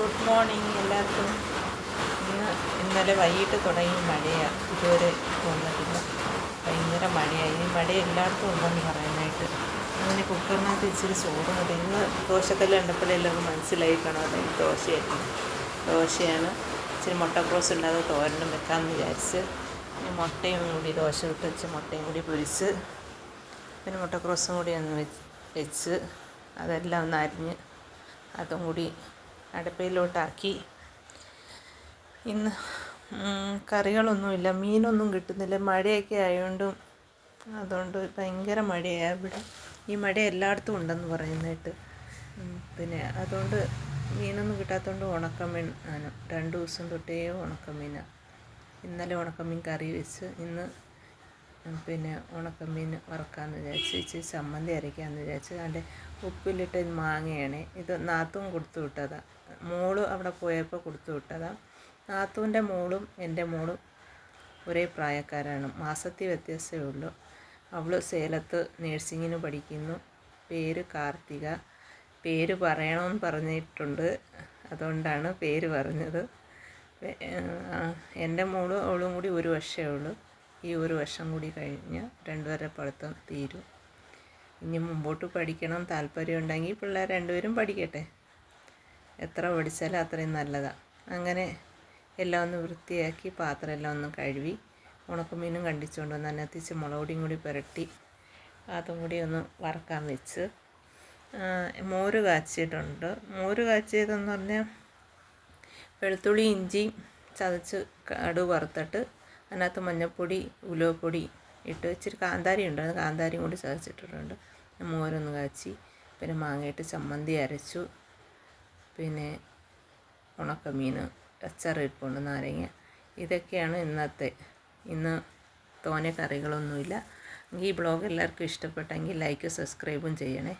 Good morning എല്ലാവർക്കും. ഇന്നലെ വൈകിട്ട് തുടങ്ങി മഴയാണ്, ഇതുവരെ തോന്നിട്ടില്ല. ഭയങ്കര മഴയായി. ഈ മഴ എല്ലായിടത്തും ഉണ്ടെന്ന് പറയാനായിട്ട്. അങ്ങനെ കുക്കറിനകത്ത് ഇച്ചിരി ചോറ് മതി. ഇന്ന് ദോശക്കല്ല് കണ്ടപ്പോഴെല്ലാം മനസ്സിലായി കാണുമല്ലോ, ദോശയാണ്. ഇച്ചിരി മുട്ടക്രോസ് ഉണ്ടാകാതെ തോരനും വെക്കാമെന്ന് വിചാരിച്ച് പിന്നെ മുട്ടയും കൂടി ദോശ ഇട്ട് വെച്ച് മുട്ടയും കൂടി പൊരിച്ച് പിന്നെ മുട്ടക്രോസും കൂടി ഒന്ന് വെച്ച് അതെല്ലാം ഒന്ന് അരിഞ്ഞ് അതും കൂടി അടുപ്പയിലോട്ടാക്കി. ഇന്ന് കറികളൊന്നുമില്ല, മീനൊന്നും കിട്ടുന്നില്ല. മഴയൊക്കെ ആയതുകൊണ്ടും അതുകൊണ്ട് ഭയങ്കര മഴയാണ് ഇവിടെ. ഈ മഴ എല്ലായിടത്തും ഉണ്ടെന്ന് പറയുന്നതായിട്ട്. പിന്നെ അതുകൊണ്ട് മീനൊന്നും കിട്ടാത്തതുകൊണ്ട് ഉണക്കമീൻ ആണ്. 2 ദിവസം തൊട്ടേ ഉണക്കമീനാണ്. ഇന്നലെ ഉണക്കമീൻ കറി വെച്ച്, ഇന്ന് പിന്നെ ഉണക്കമീൻ വറുക്കാമെന്ന് വിചാരിച്ച് ഇച്ചിരി ചമ്മന്തി അരയ്ക്കാമെന്ന് വിചാരിച്ച്. അതിൻ്റെ ഉപ്പിലിട്ട് മാങ്ങയാണ്. ഇത് നാത്തൂൻ കൊടുത്തു വിട്ടതാണ്. മോള് അവിടെ പോയപ്പോൾ കൊടുത്തു വിട്ടതാണ്. നാത്തൂൻ്റെ മോളും എൻ്റെ മോളും ഒരേ പ്രായക്കാരാണ്, മാസത്തിൽ വ്യത്യാസമേ ഉള്ളൂ. അവൾ സേലത്ത് നേഴ്സിങ്ങിന് പഠിക്കുന്നു. പേര് കാർത്തിക. പേര് പറയണമെന്ന് പറഞ്ഞിട്ടുണ്ട്, അതുകൊണ്ടാണ് പേര് പറഞ്ഞത്. എൻ്റെ മോളും അവളും കൂടി 1 വർഷമേ ഉള്ളൂ. ഈ 1 വർഷം കൂടി കഴിഞ്ഞ് 2 പേരുടെ പഠിത്തം തീരും. ഇനി മുമ്പോട്ട് പഠിക്കണം താല്പര്യമുണ്ടെങ്കിൽ പിള്ളേർ 2 പേരും പഠിക്കട്ടെ. എത്ര പഠിച്ചാലും അത്രയും നല്ലതാണ്. അങ്ങനെ എല്ലാം ഒന്ന് വൃത്തിയാക്കി പാത്രമെല്ലാം ഒന്ന് കഴുകി ഉണക്കമീനും കണ്ടിച്ചുകൊണ്ട് വന്ന് അതിനകത്ത് മുളകുപൊടിയും കൂടി പുരട്ടി അതും കൂടി ഒന്ന് വറക്കാൻ വെച്ച്. മോര് കാച്ചിയിട്ടുണ്ട്. മോര് കാച്ചിയതെന്ന് പറഞ്ഞാൽ വെളുത്തുള്ളി ഇഞ്ചിയും ചതച്ച് കടുക് വറുത്തിട്ട് അതിനകത്ത് മഞ്ഞൾപ്പൊടി ഉലുവപ്പൊടി ഇട്ട് ഇച്ചിരി കാന്താരി ഉണ്ട്, അത് കാന്താരിയും കൂടി ചതച്ചിട്ടിട്ടുണ്ട്. മോരൊന്ന് കാച്ചി പിന്നെ മാങ്ങയിട്ട് ചമ്മന്തി അരച്ചു. പിന്നെ ഉണക്കമീൻ അച്ചാറിരിപ്പുണ്ട്, നാരങ്ങ. ഇതൊക്കെയാണ് ഇന്ന് തോനെ കറികളൊന്നുമില്ല. ഈ ബ്ലോഗ് എല്ലാവർക്കും ഇഷ്ടപ്പെട്ടെങ്കിൽ ലൈക്ക് സബ്സ്ക്രൈബും ചെയ്യണേ.